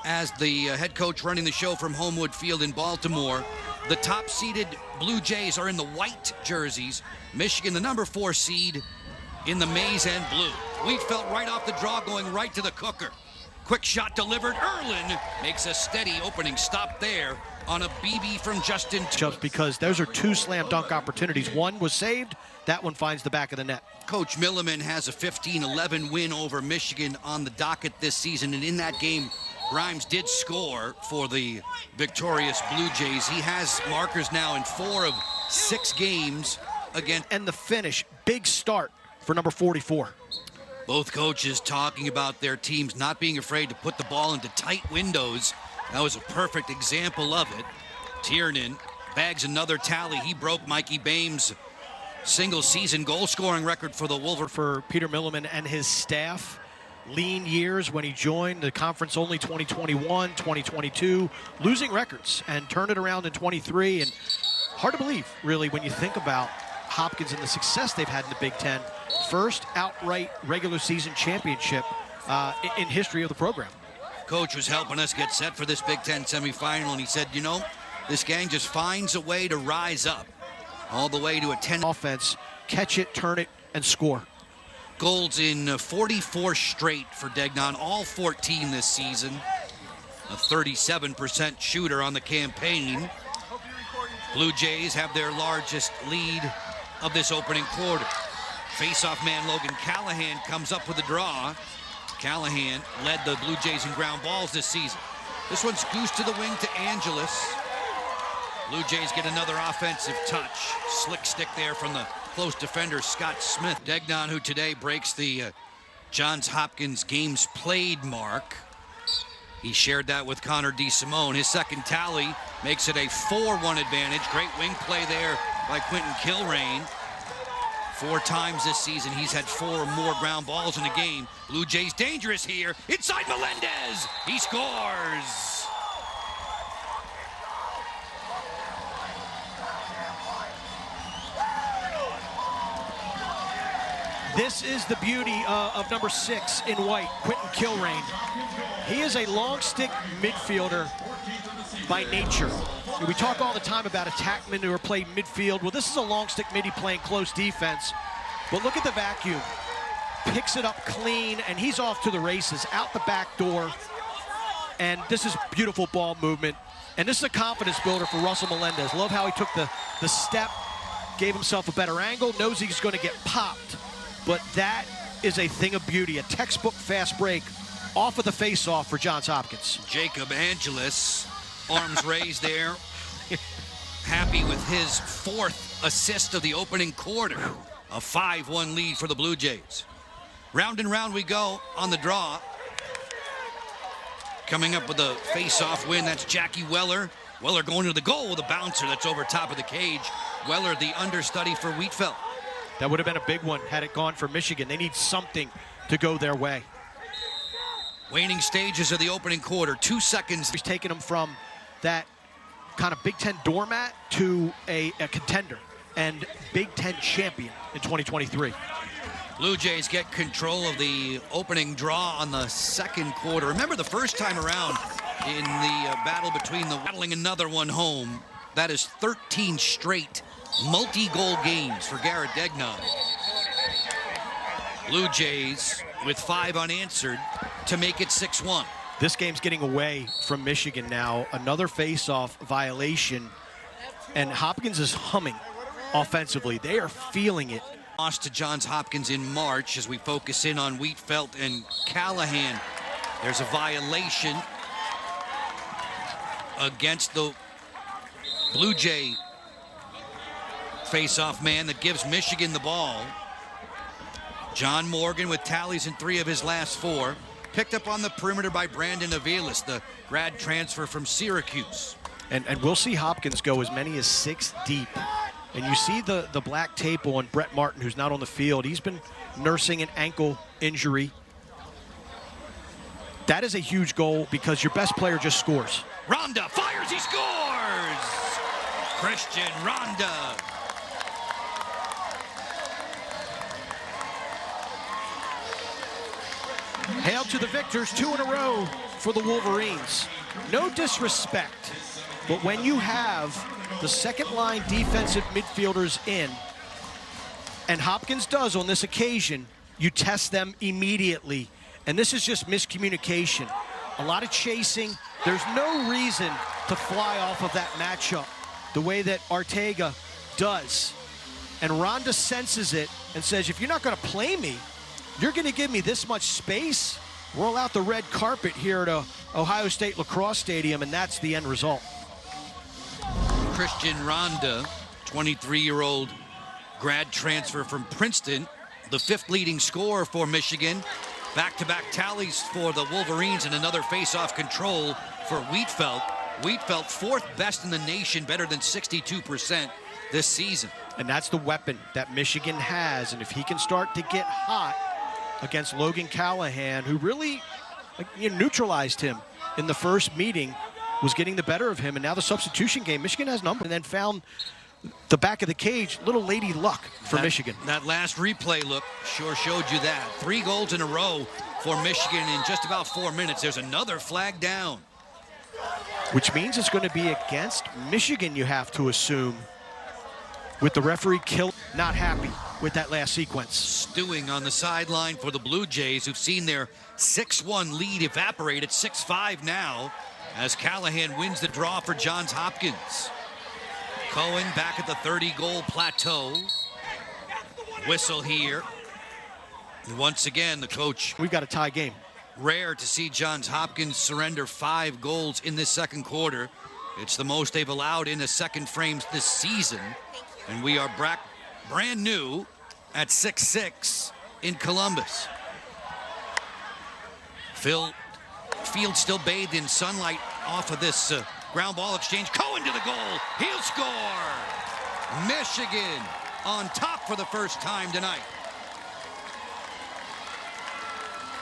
as the head coach running the show from Homewood Field in Baltimore. The top-seeded Blue Jays are in the white jerseys. Michigan, the number 4 seed, in the maize and blue. Wietfeldt right off the draw, going right to the cooker. Quick shot delivered. Erlin makes a steady opening stop there on a BB from Justin. Just because those are 2 slam dunk opportunities. One was saved. That one finds the back of the net. Coach Milliman has a 15-11 win over Michigan on the docket this season, and in that game, Grimes did score for the victorious Blue Jays. He has markers now in 4 of 6 games against. And the finish, big start for number 44. Both coaches talking about their teams not being afraid to put the ball into tight windows. That was a perfect example of it. Tiernan bags another tally. He broke Mikey Bame's single-season goal-scoring record for the Wolverines. For Peter Milliman and his staff, lean years when he joined the conference, only 2021, 2022, losing records, and turned it around in 23. And hard to believe, really, when you think about Hopkins and the success they've had in the Big Ten. First outright regular season championship in history of the program. Coach was helping us get set for this Big Ten semifinal, and he said, you know, this gang just finds a way to rise up all the way to a 10 offense, catch it, turn it, and score. Goals in 44 straight for Degnan, all 14 this season. A 37% shooter on the campaign. Blue Jays have their largest lead of this opening quarter. Face-off man Logan Callahan comes up with a draw. Callahan led the Blue Jays in ground balls this season. This one's goose to the wing to Angeles. Blue Jays get another offensive touch. Slick stick there from the close defender, Scott Smith. Degnan, who today breaks the Johns Hopkins games played mark. He shared that with Connor DeSimone. His second tally makes it a 4-1 advantage. Great wing play there by Quentin Kilrain. 4 times this season, he's had 4 or more ground balls in a game. Blue Jays dangerous here. Inside Melendez. He scores. This is the beauty of number 6 in white, Quentin Kilrain. He is a long stick midfielder by nature. We talk all the time about attackmen who are playing midfield. Well, this is a long stick midi playing close defense. But look at the vacuum. Picks it up clean, and he's off to the races, out the back door. And this is beautiful ball movement. And this is a confidence builder for Russell Melendez. Love how he took the step, gave himself a better angle, knows he's going to get popped. But that is a thing of beauty, a textbook fast break off of the face-off for Johns Hopkins. Jacob Angeles, arms raised there, happy with his 4th assist of the opening quarter. A 5-1 lead for the Blue Jays. Round and round we go on the draw. Coming up with a face-off win, that's Jackie Weller. Weller going to the goal with a bouncer that's over top of the cage. Weller, the understudy for Wietfeldt. That would have been a big one had it gone for Michigan. They need something to go their way. Waning stages of the opening quarter, 2 seconds. He's taken them from that kind of Big Ten doormat to a contender and Big Ten champion in 2023. Blue Jays get control of the opening draw on the second quarter. Remember the first time around in the battle between the battling another one home. That is 13 straight multi-goal games for Garrett Degnan. Blue Jays with 5 unanswered to make it 6-1. This game's getting away from Michigan now. Another face-off violation, and Hopkins is humming offensively. They are feeling it. Lost to Johns Hopkins in March as we focus in on Wietfeldt and Callahan. There's a violation against the Blue Jay face-off man that gives Michigan the ball. John Morgan with tallies in 3 of his last 4. Picked up on the perimeter by Brandon Aviles, the grad transfer from Syracuse. And we'll see Hopkins go as many as 6 deep. And you see the black tape on Brett Martin, who's not on the field. He's been nursing an ankle injury. That is a huge goal because your best player just scores. Ronda fires, he scores! Christian Ronda. Hail to the victors, 2 in a row for the Wolverines. No disrespect, but when you have the second-line defensive midfielders in, and Hopkins does on this occasion, you test them immediately. And this is just miscommunication. A lot of chasing. There's no reason to fly off of that matchup the way that Ortega does. And Rhonda senses it and says, if you're not going to play me, you're going to give me this much space, roll out the red carpet here at Ohio State Lacrosse Stadium, and that's the end result. Christian Rhonda, 23-year-old grad transfer from Princeton, the 5th leading scorer for Michigan. Back-to-back tallies for the Wolverines and another face-off control for Wietfeldt. Wietfeldt, 4th best in the nation, better than 62% this season. And that's the weapon that Michigan has. And if he can start to get hot against Logan Callahan, who really neutralized him in the first meeting, was getting the better of him. And now the substitution game, Michigan has number, and then found the back of the cage, little lady luck for Michigan. That last replay look sure showed you that. 3 goals in a row for Michigan in just about 4 minutes. There's another flag down. Which means it's going to be against Michigan, you have to assume, with the referee not happy with that last sequence. Stewing on the sideline for the Blue Jays, who've seen their 6-1 lead evaporate at 6-5 now, as Callahan wins the draw for Johns Hopkins. Cohen back at the 30-goal plateau. Whistle here. And once again, the coach. We've got a tie game. Rare to see Johns Hopkins surrender 5 goals in this second quarter. It's the most they've allowed in a second frame this season. And we are brand new at 6-6 in Columbus. Field still bathed in sunlight off of this ground ball exchange. Cohen to the goal. He'll score. Michigan on top for the first time tonight.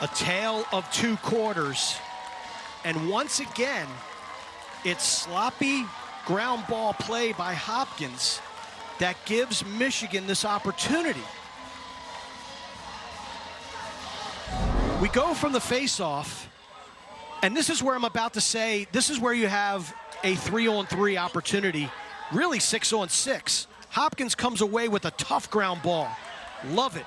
A tale of 2 quarters. And once again, it's sloppy ground ball play by Hopkins that gives Michigan this opportunity. We go from the face-off, and this is where I'm about to say, this is where you have a 3-on-3 opportunity, really 6-on-6. Hopkins comes away with a tough ground ball. Love it.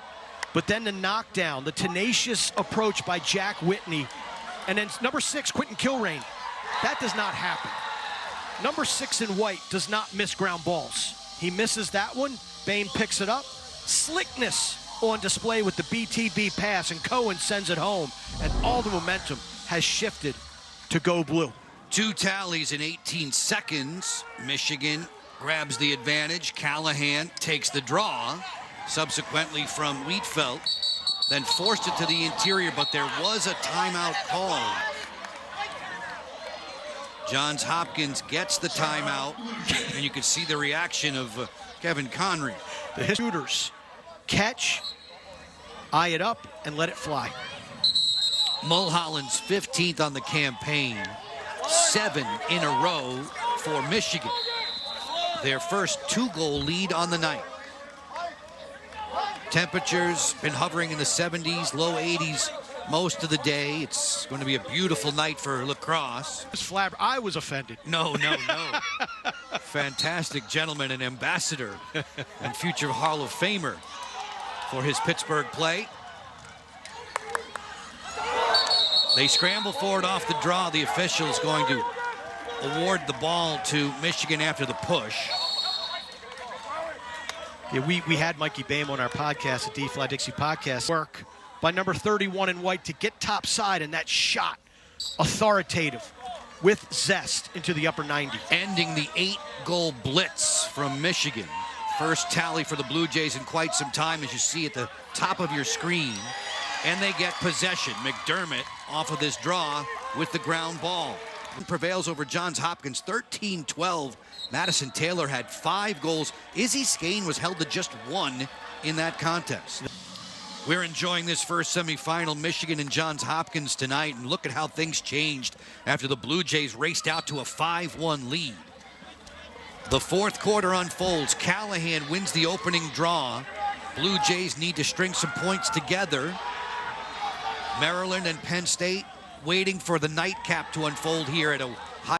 But then the knockdown, the tenacious approach by Jack Whitney, and then number 6, Quentin Kilrain. That does not happen. Number 6 in white does not miss ground balls. He misses that one. Bain picks it up. Slickness on display with the BTB pass, and Cohen sends it home, and all the momentum has shifted to go blue. 2 tallies in 18 seconds. Michigan grabs the advantage. Callahan takes the draw, subsequently from Wietfeldt, then forced it to the interior, but there was a timeout called. Johns Hopkins gets the timeout, and you can see the reaction of Kevin Conry. The shooters catch, eye it up, and let it fly. Mulholland's 15th on the campaign, 7 in a row for Michigan. Their first 2-goal lead on the night. Temperatures been hovering in the 70s, low 80s most of the day. It's going to be a beautiful night for lacrosse. I was offended. No. Fantastic gentleman and ambassador and future Hall of Famer for his Pittsburgh play. They scramble for it off the draw. The official's going to award the ball to Michigan after the push. Yeah, we had Mikey Boehm on our podcast, the D-Fly Dixie podcast. Work by number 31 in white to get topside, and that shot, authoritative, with zest into the upper 90. Ending the 8-goal blitz from Michigan. First tally for the Blue Jays in quite some time, as you see at the top of your screen. And they get possession. McDermott off of this draw with the ground ball. Prevails over Johns Hopkins 13-12. Madison Taylor had 5 goals. Izzy Skane was held to just 1 in that contest. We're enjoying this first semifinal, Michigan and Johns Hopkins tonight, and look at how things changed after the Blue Jays raced out to a 5-1 lead. The fourth quarter unfolds. Callahan wins the opening draw. Blue Jays need to string some points together. Maryland and Penn State waiting for the nightcap to unfold here at a